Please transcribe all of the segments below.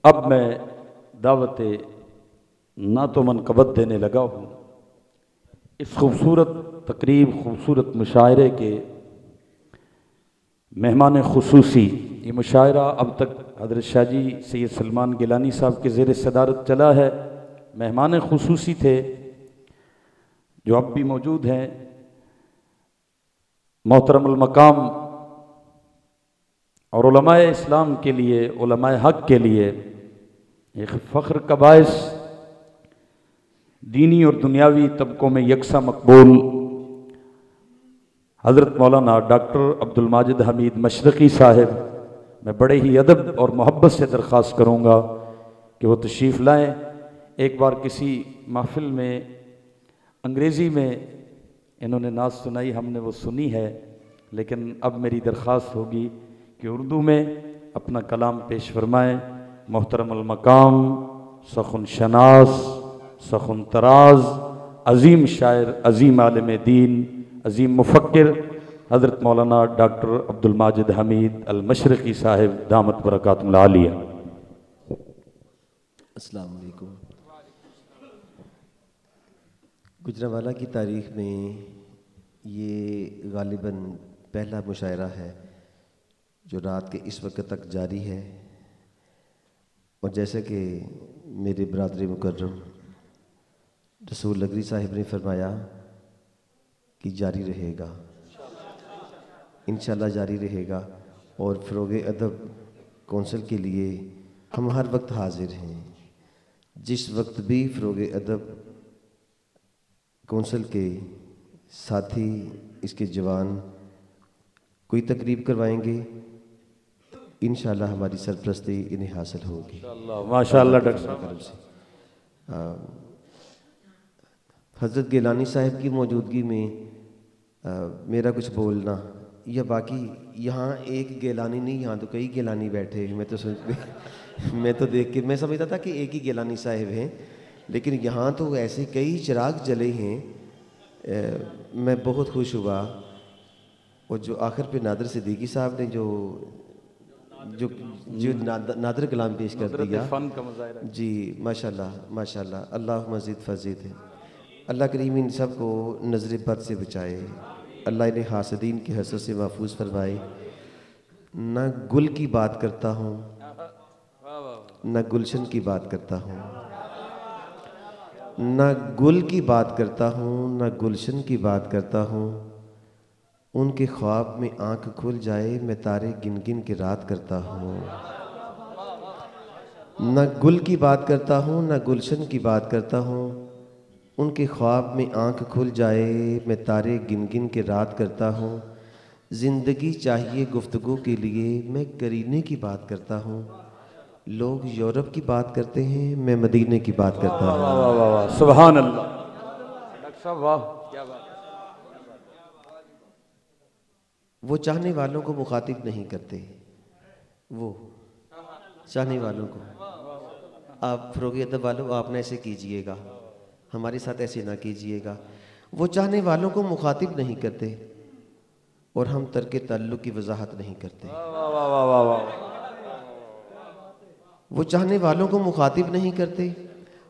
अब मैं दावत ना तो मनकबत देने लगा हूँ। इस खूबसूरत तकरीब, खूबसूरत मुशायरे के मेहमान खुसूसी, ये मुशायरा अब तक हज़रत शाहजी सैयद सलमान गिलानी साहब के ज़ेर सदारत चला है। मेहमान खुसूसी थे जो अब भी मौजूद हैं, मोहतरमुल मकाम और उलमाए इस्लाम के लिए, उलमाए हक के लिए एक फ़ख्र का बायस, दीनी और दुनियावी तबकों में यकसा मकबूल हज़रत मौलाना डॉक्टर अब्दुल माजिद हमीद मशरक़ी साहिब, मैं बड़े ही अदब और मोहब्बत से दरख्वास्त करूँगा कि वो तशरीफ़ लाएँ। एक बार किसी महफ़िल में अंग्रेज़ी में इन्होंने नात सुनाई, हमने वो सुनी है, लेकिन अब मेरी दरख्वास्त होगी कि उर्दू में अपना कलाम पेश फरमाएँ। मोहतरमुल मकाम, सखुन शनास, सखुन तराज, अज़ीम शायर, अज़ीम आलिम दीन, अज़ीम मुफ़क्किर हज़रत मौलाना डॉक्टर अब्दुल माजिद हमीद अल मशरक़ी साहिब दामत बरकातुहुल आलिया। अस्सलाम वालेकुम। गुजरांवाला की तारीख़ में ये गालिबन पहला मुशायरा है जो रात के इस वक्त तक जारी है, और जैसे कि मेरे बरादरी मुकर्रम रसूल लगरी साहिब ने फरमाया कि जारी रहेगा, इंशाल्लाह जारी रहेगा। और फ़रोग़ अदब कौंसिल के लिए हम हर वक्त हाजिर हैं। जिस वक्त भी फ़रोग़ अदब कौंसिल के साथी, इसके जवान कोई तकरीब करवाएंगे, इंशाल्लाह हमारी सरपरस्ती इन्हें हासिल होगी माशाअल्लाह। डॉक्टर साहब, हज़रत गिलानी साहिब की मौजूदगी में मेरा कुछ बोलना, या बाकी यहाँ एक गिलानी नहीं, यहाँ तो कई गिलानी बैठे हैं। मैं तो देख के मैं समझता था कि एक ही गिलानी साहिब हैं, लेकिन यहाँ तो ऐसे कई चिराग जले हैं। मैं बहुत खुश हुआ। और जो आखिर पे नादर सिद्दीकी साहब ने जो जो जो नादर कलाम पेश कर दिया जी, माशाल्लाह माशाल्लाह, अल्लाह मज़ीद फज़ीद है। अल्लाह करीम इन सब को नज़र बद से बचाए, अल्लाह इन्हें हासदीन के हसद से महफूज फरमाए। न गुल की बात करता हूँ, न गुलशन की बात करता हूँ, न गुल की बात करता हूँ, न गुलशन की बात करता हूँ। उनके ख्वाब में आंख खुल जाए, मैं तारे गिन गिन के रात करता हूँ। न गुल की बात करता हूँ, न गुलशन की बात करता हूँ। उनके ख्वाब में आंख खुल जाए, मैं तारे गिन गिन के रात करता हूँ। ज़िंदगी चाहिए गुफ्तगू के लिए, मैं करीने की बात करता हूँ। लोग यूरोप की बात करते हैं, मैं मदीने की बात करता हूँ। वाह वाह वाह वाह, सुभान अल्लाह। डॉक्टर साहब वाह, क्या बात। वो चाहने वालों को मुखातिब नहीं करते, वो चाहने वालों को। आप फ़रोग़ अदब वालों, आप ना ऐसे कीजिएगा, हमारे साथ ऐसे ना कीजिएगा। वो चाहने वालों को मुखातिब नहीं करते और हम तर्क ताल्लुक़ की वजाहत नहीं करते। वाह वाह वाह वाह वाह। वो चाहने वालों को मुखातिब नहीं करते,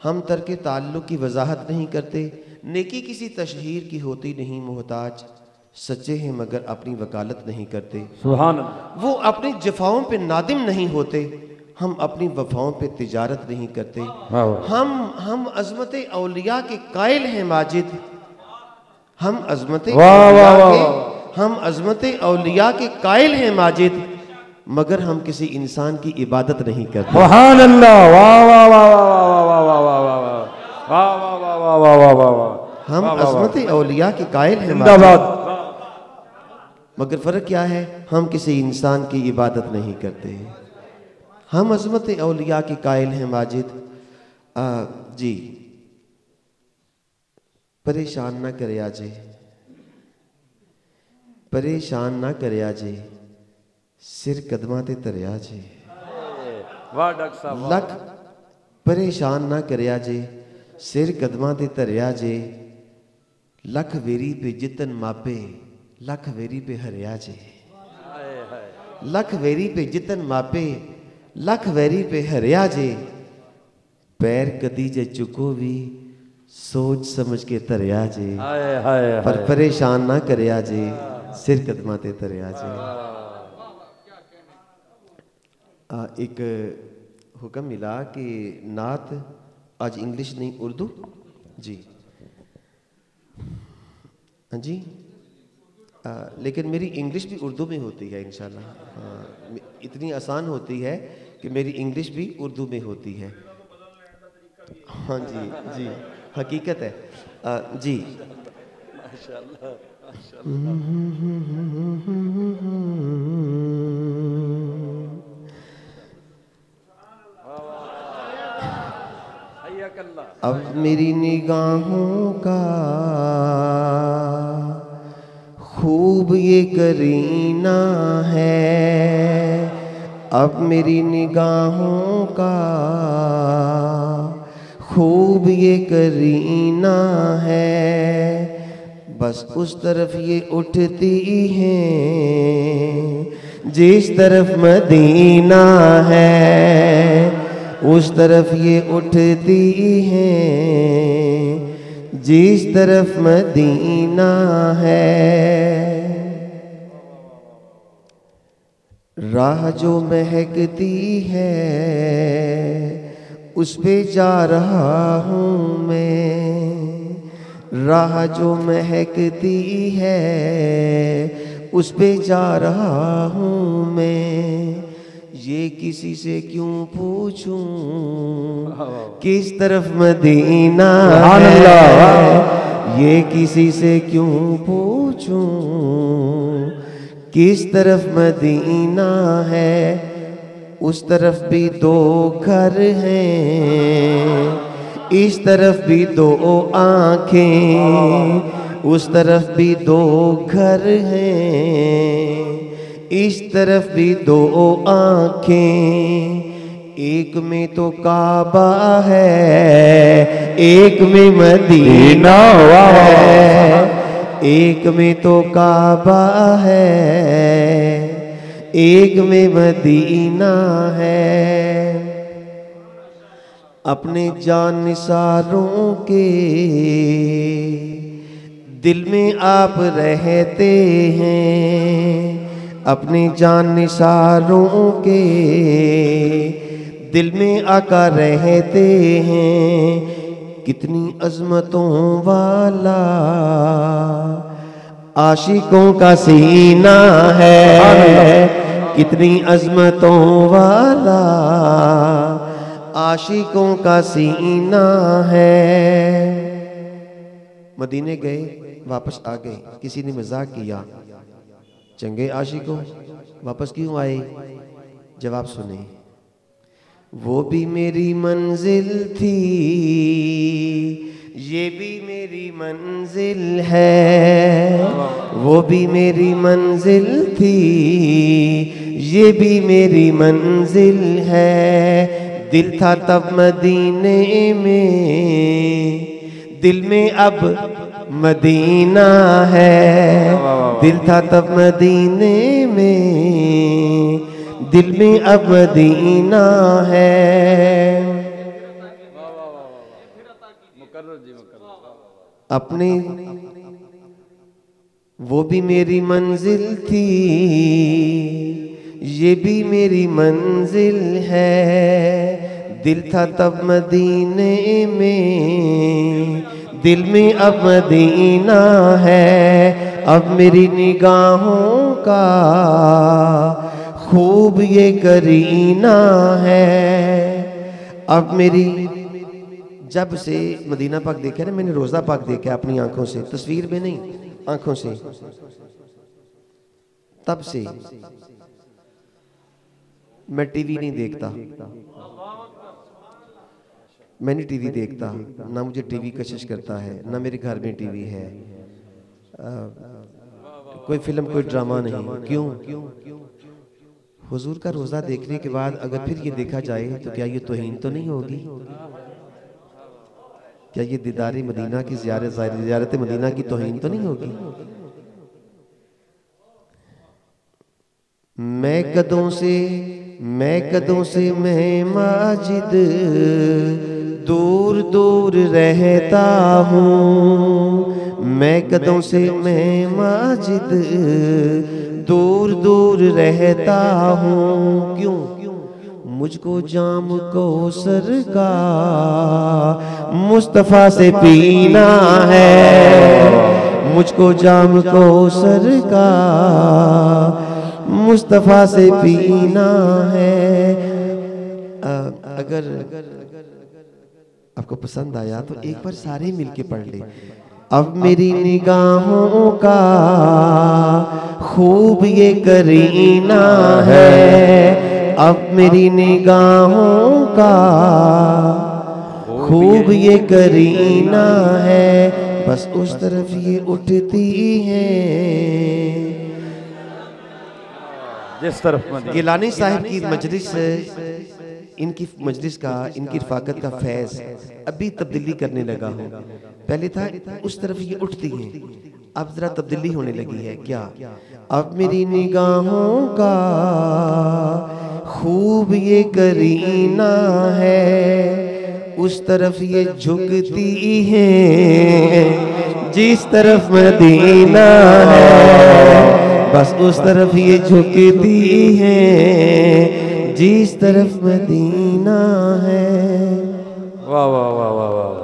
हम तर्क ताल्लुक़ की वजाहत नहीं करते। नेकी किसी तशहीर की होती नहीं मोहताज, सच्चे हैं मगर अपनी वकालत नहीं करते। सुभान अल्लाह। वो अपनी जफाओं पे नादिम नहीं होते, हम अपनी वफाओं पे तिजारत नहीं करते। हम अज़मत औलिया के कायल हैं माजिद, हम अज़मत औलिया के, हम अज़मत औलिया के कायल हैं माजिद, मगर हम किसी इंसान की इबादत नहीं करते। सुभान अल्लाह। वाह वाह वाह वाह वाह वाह वाह वाह वाह वाह वाह वाह वाह वाह वाह वाह। हम अज़मत औलिया के कायल हैं जिंदाबाद। मगर फ़र्क क्या है, हम किसी इंसान की इबादत नहीं करते। हम अज़मत औलिया के कायल हैं माजिद। जी, परेशान ना करे आजे, परेशान ना करे आजे, सिर कदमां ते धरिया जे। वाह डॉक्टर साहब। लख परेशान ना करे आजे, सिर कदमां ते धरिया जे। लख वेरी पे जितन मापे, लख वेरी पे हरिया जे। लख वेरी पे जितन मापे, लख वैरी पे हरिया जे, पैर कदी जे चुको भी सोच समझ के धरिया जे, हाय हाय पर हाय। परेशान ना करिया जे, सिर कदमां ते धरिया जे। एक हुक्म मिला कि नात आज इंग्लिश नहीं उर्दू जी, हाँ जी। लेकिन मेरी इंग्लिश भी उर्दू में होती है इंशाल्लाह। इतनी आसान होती है कि मेरी इंग्लिश भी उर्दू में होती है। हाँ जी जी, हकीकत है जी। अब मेरी निगाहों का खूब ये करीना है, अब मेरी निगाहों का खूब ये करीना है, बस उस तरफ ये उठती हैं जिस तरफ मदीना है, उस तरफ ये उठती हैं जिस तरफ मदीना है। राह जो महकती है उस पे जा रहा हूँ मैं, राह जो महकती है उस पे जा रहा हूँ मैं, ये किसी से क्यों पूछूं किस तरफ मदीना है, ये किसी से क्यों पूछूं किस तरफ मदीना है। उस तरफ भी दो घर हैं, इस तरफ भी दो आँखें, उस तरफ भी दो घर हैं, इस तरफ भी दो आँखें, एक में तो काबा है एक में मदीना है, एक में तो काबा है एक में मदीना है। अपने जानिसारों के दिल में आप रहते हैं, अपने जानिसारों के दिल में आका रहते हैं। कितनी अजमतों वाला आशिकों का सीना है, कितनी अजमतों वाला आशिकों का सीना है। मदीने गए वापस आ गए, किसी ने मजाक किया चंगे आशिकों वापस क्यों आए? जवाब सुने, वो भी मेरी मंजिल थी ये भी मेरी मंजिल है, वो भी मेरी मंजिल थी ये भी मेरी मंजिल है। दिल था तब मदीने में, दिल में अब मदीना है, दिल था तब मदीने में, दिल में अब मदीना है। अपने वो भी मेरी मंजिल थी ये भी मेरी मंजिल है, दिल था तब मदीने में, दिल में अब मदीना है। अब मेरी निगाहों का खूब ये करीना है। अब मेरी जब से मदीना पाक देखा ना, मैंने रोज़ा पाक देखा अपनी आंखों से, तस्वीर में नहीं आंखों से, तब से मैं टीवी नहीं देखता, मैं नहीं टीवी देखता, ना मुझे टीवी कशिश करता है, ना मेरे घर में टीवी है, कोई फिल्म कोई ड्रामा नहीं। क्यों? हुजूर का रोज़ा देखने के बाद अगर फिर ये देखा जाए तो क्या ये तौहीन तो नहीं होगी? क्या ये दीदार मदीना की ज़ियारत मदीना की तौहीन तो नहीं होगी? मैं कदों से मैं कदों से मैं माजिद दूर दूर रहता हूँ, मैं कदों से मैं माजिद दूर दूर रहता हूँ। क्यों? मुझको जाम को सरका मुस्तफ़ा से पीना है, मुझको जाम को सरका मुस्तफ़ा से पीना है। अगर आपको पसंद आया तो एक बार सारे मिलके पढ़ ले। अब मेरी निगाहों का खूब ये करीना है, अब मेरी निगाहों का खूब ये करीना है, बस उस तरफ ये उठती है जिस तरफ गिलानी साहब की मजलिस, इनकी मजलिस का, इनकी रफाकत का फैज़ अभी तब्दीली करने लगा हो। पहले था उस तरफ ये उठती है, अब जरा तब्दीली होने लगी है। क्या? अब मेरी निगाहों का खूब ये करीना है, उस तरफ ये झुकती है जिस तरफ मदीना है, बस उस तरफ ये झुकती है जिस तरफ मदीना है। वाह वाह वाह वाह वाह।